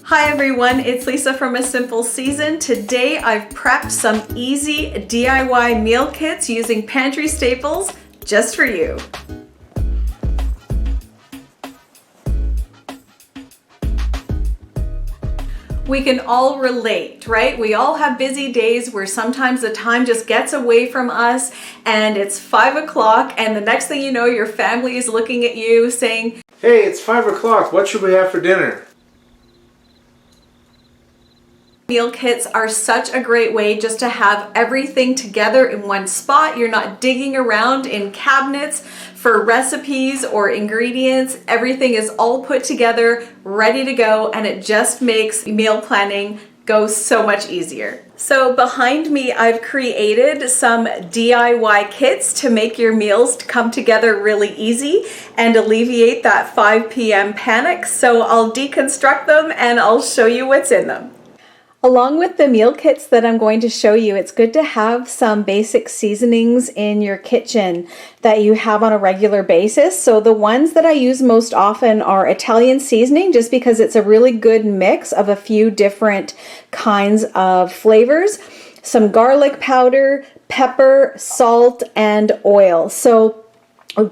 Hi everyone, it's Lisa from A Simple Season. Today I've prepped some easy DIY meal kits using pantry staples just for you. We can all relate, right? We all have busy days where sometimes the time just gets away from us and it's 5 o'clock and the next thing you know, your family is looking at you saying, "Hey, it's 5 o'clock. What should we have for dinner?" meal kits are such a great way just to have everything together in one spot. You're not digging around in cabinets for recipes or ingredients. Everything is all put together, ready to go, and it just makes meal planning go so much easier. So behind me, I've created some DIY kits to make your meals come together really easy and alleviate that 5 p.m. panic. So I'll deconstruct them and I'll show you what's in them. Along with the meal kits that I'm going to show you, it's good to have some basic seasonings in your kitchen that you have on a regular basis. So the ones that I use most often are Italian seasoning, just because it's a really good mix of a few different kinds of flavors. Some garlic powder, pepper, salt, and oil. So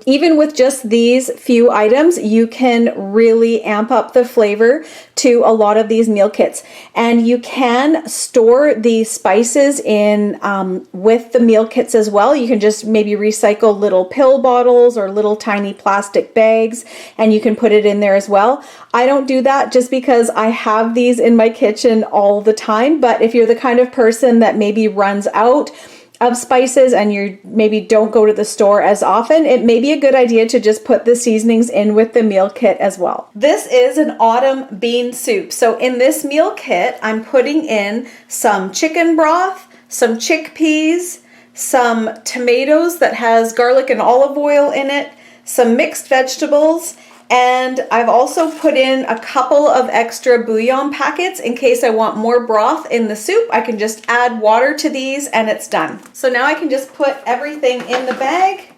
even with just these few items, you can really amp up the flavor to a lot of these meal kits. And you can store the spices in with the meal kits as well. You can just maybe recycle little pill bottles or little tiny plastic bags, and you can put it in there as well. I don't do that just because I have these in my kitchen all the time. But if you're the kind of person that maybe runs out of spices and you maybe don't go to the store as often, it may be a good idea to just put the seasonings in with the meal kit as well. This is an autumn bean soup. So in this meal kit, I'm putting in some chicken broth, some chickpeas, some tomatoes that has garlic and olive oil in it, some mixed vegetables, and I've also put in a couple of extra bouillon packets in case I want more broth in the soup. I can just add water to these and it's done. So now I can just put everything in the bag.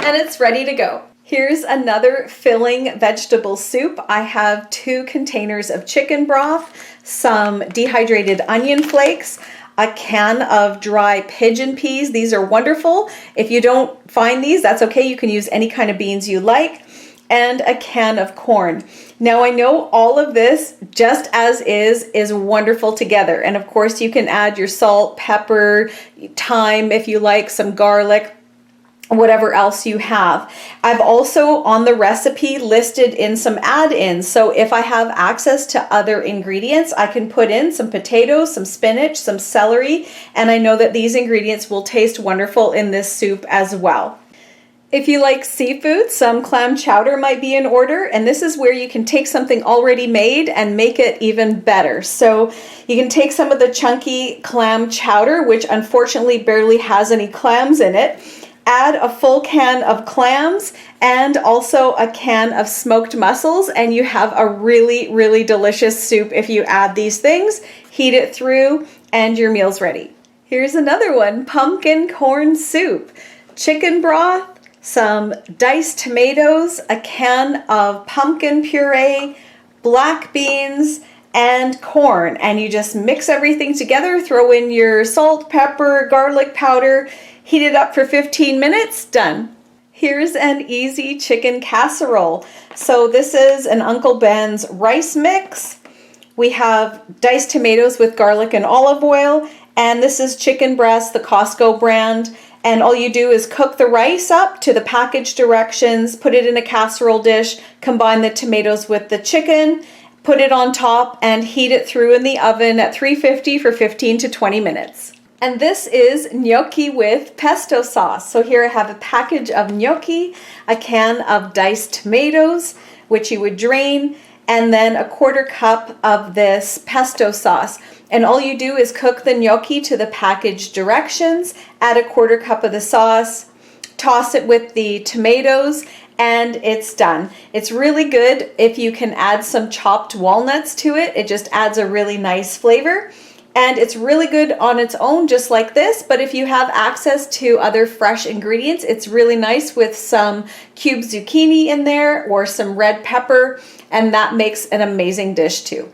And it's ready to go. Here's another filling vegetable soup. I have 2 containers of chicken broth, some dehydrated onion flakes, a can of dry pigeon peas. These are wonderful. If you don't find these, that's okay. You can use any kind of beans you like, and a can of corn. Now I know all of this just as is wonderful together. And of course you can add your salt, pepper, thyme if you like, some garlic, whatever else you have. I've also on the recipe listed in some add-ins. So if I have access to other ingredients, I can put in some potatoes, some spinach, some celery, and I know that these ingredients will taste wonderful in this soup as well. If you like seafood, some clam chowder might be in order, and this is where you can take something already made and make it even better. So you can take some of the chunky clam chowder, which unfortunately barely has any clams in it, add a full can of clams and also a can of smoked mussels, and you have a really, really delicious soup if you add these things. Heat it through and your meal's ready. Here's another one, pumpkin corn soup. Chicken broth, some diced tomatoes, a can of pumpkin puree, black beans, and corn. And you just mix everything together, throw in your salt, pepper, garlic powder, heat it up for 15 minutes, done. Here's an easy chicken casserole. So this is an Uncle Ben's rice mix. We have diced tomatoes with garlic and olive oil, and this is chicken breast, the Costco brand. And all you do is cook the rice up to the package directions, put it in a casserole dish, combine the tomatoes with the chicken, put it on top, and heat it through in the oven at 350 for 15 to 20 minutes. And this is gnocchi with pesto sauce. So here I have a package of gnocchi, a can of diced tomatoes, which you would drain, and then a 1/4 cup of this pesto sauce. And all you do is cook the gnocchi to the package directions, add a 1/4 cup of the sauce, toss it with the tomatoes, and it's done. It's really good if you can add some chopped walnuts to it. It just adds a really nice flavor. And it's really good on its own, just like this, but if you have access to other fresh ingredients, it's really nice with some cubed zucchini in there or some red pepper, and that makes an amazing dish too.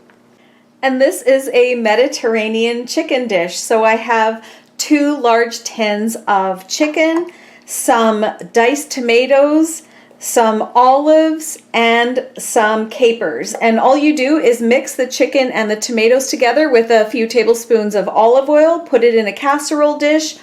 And this is a Mediterranean chicken dish. So I have 2 large tins of chicken, some diced tomatoes, some olives, and some capers. And all you do is mix the chicken and the tomatoes together with a few tablespoons of olive oil, put it in a casserole dish,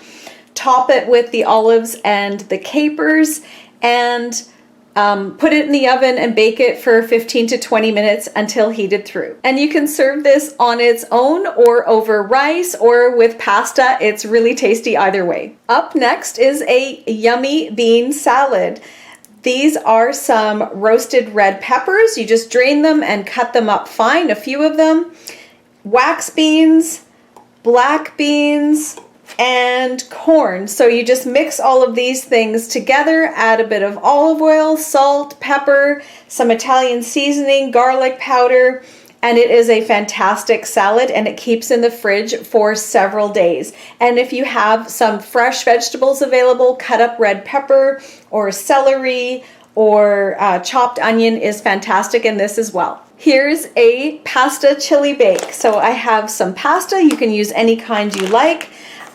top it with the olives and the capers, and put it in the oven and bake it for 15 to 20 minutes until heated through. And you can serve this on its own or over rice or with pasta. It's really tasty either way. Up next is a yummy bean salad. These are some roasted red peppers. You just drain them and cut them up fine, a few of them. Wax beans, black beans, and corn. So you just mix all of these things together, add a bit of olive oil, salt, pepper, some Italian seasoning, garlic powder, and it is a fantastic salad, and it keeps in the fridge for several days. And if you have some fresh vegetables available, cut up red pepper or celery or chopped onion is fantastic in this as well. Here's a pasta chili bake. So I have some pasta. You can use any kind you like.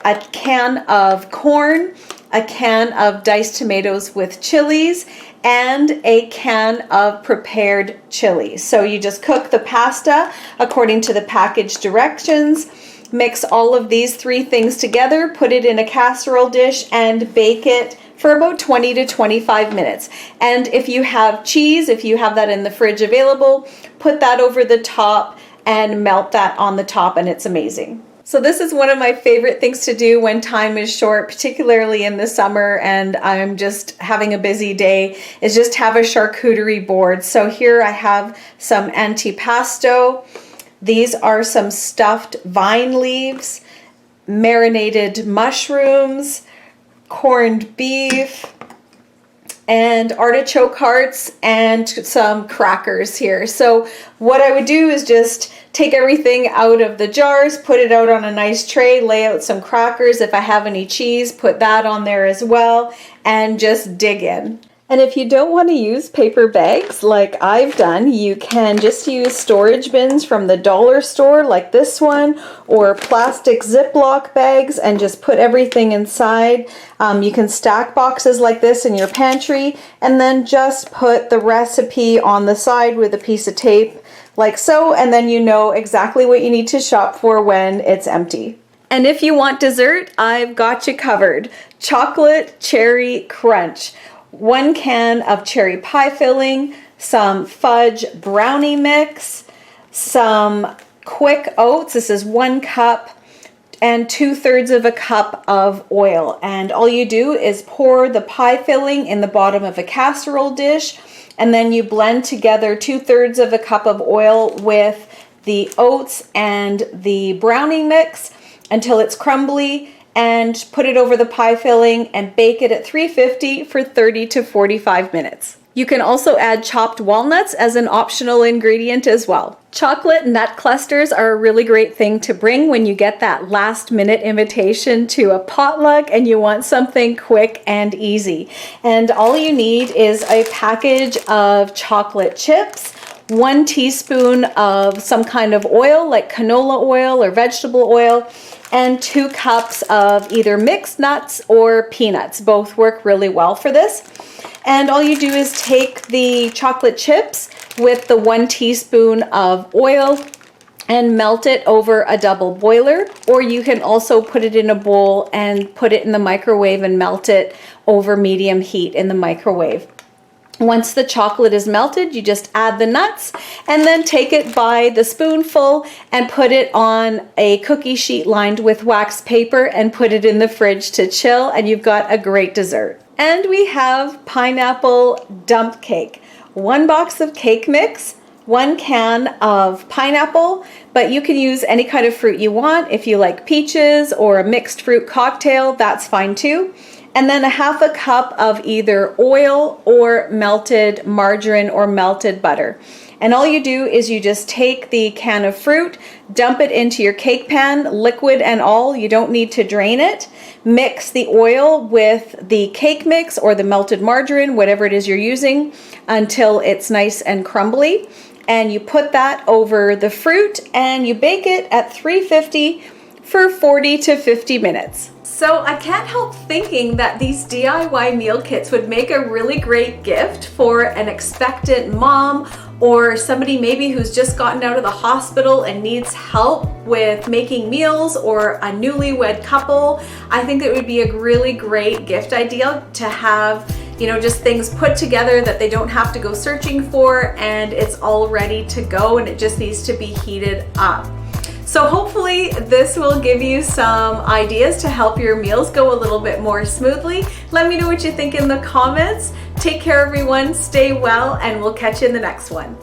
A can of corn, a can of diced tomatoes with chilies, and a can of prepared chili. So you just cook the pasta according to the package directions, mix all of these 3 things together, put it in a casserole dish, and bake it for about 20 to 25 minutes. And if you have cheese, if you have that in the fridge available, put that over the top and melt that on the top, and it's amazing. So this is one of my favorite things to do when time is short, particularly in the summer and I'm just having a busy day, is just have a charcuterie board. So here I have some antipasto. These are some stuffed vine leaves, marinated mushrooms, corned beef, and artichoke hearts, and some crackers here. So what I would do is just take everything out of the jars, put it out on a nice tray, lay out some crackers. If I have any cheese, put that on there as well, and just dig in. And if you don't want to use paper bags like I've done, you can just use storage bins from the dollar store like this one, or plastic Ziploc bags, and just put everything inside. You can stack boxes like this in your pantry, and then just put the recipe on the side with a piece of tape like so, and then you know exactly what you need to shop for when it's empty. And if you want dessert, I've got you covered. Chocolate cherry crunch. 1 can of cherry pie filling, some fudge brownie mix, some quick oats. This is 1 cup, and 2/3 of a cup of oil. And all you do is pour the pie filling in the bottom of a casserole dish, and then you blend together 2/3 of a cup of oil with the oats and the brownie mix until it's crumbly, and put it over the pie filling and bake it at 350 for 30 to 45 minutes. You can also add chopped walnuts as an optional ingredient as well. Chocolate nut clusters are a really great thing to bring when you get that last minute invitation to a potluck and you want something quick and easy. And all you need is a package of chocolate chips, 1 teaspoon of some kind of oil like canola oil or vegetable oil, and 2 cups of either mixed nuts or peanuts. Both work really well for this. And all you do is take the chocolate chips with the 1 teaspoon of oil and melt it over a double boiler, or you can also put it in a bowl and put it in the microwave and melt it over medium heat in the microwave. Once the chocolate is melted, you just add the nuts and then take it by the spoonful and put it on a cookie sheet lined with wax paper and put it in the fridge to chill, and you've got a great dessert. And we have pineapple dump cake. 1 box of cake mix, 1 can of pineapple, but you can use any kind of fruit you want. If you like peaches or a mixed fruit cocktail, that's fine too. And then 1/2 cup of either oil or melted margarine or melted butter. And all you do is you just take the can of fruit, dump it into your cake pan, liquid and all. You don't need to drain it. Mix the oil with the cake mix or the melted margarine, whatever it is you're using, until it's nice and crumbly. And you put that over the fruit and you bake it at 350 for 40 to 50 minutes. So I can't help thinking that these DIY meal kits would make a really great gift for an expectant mom or somebody maybe who's just gotten out of the hospital and needs help with making meals, or a newlywed couple. I think it would be a really great gift idea to have, you know, just things put together that they don't have to go searching for, and it's all ready to go and it just needs to be heated up. So hopefully this will give you some ideas to help your meals go a little bit more smoothly. Let me know what you think in the comments. Take care, everyone. Stay well, and we'll catch you in the next one.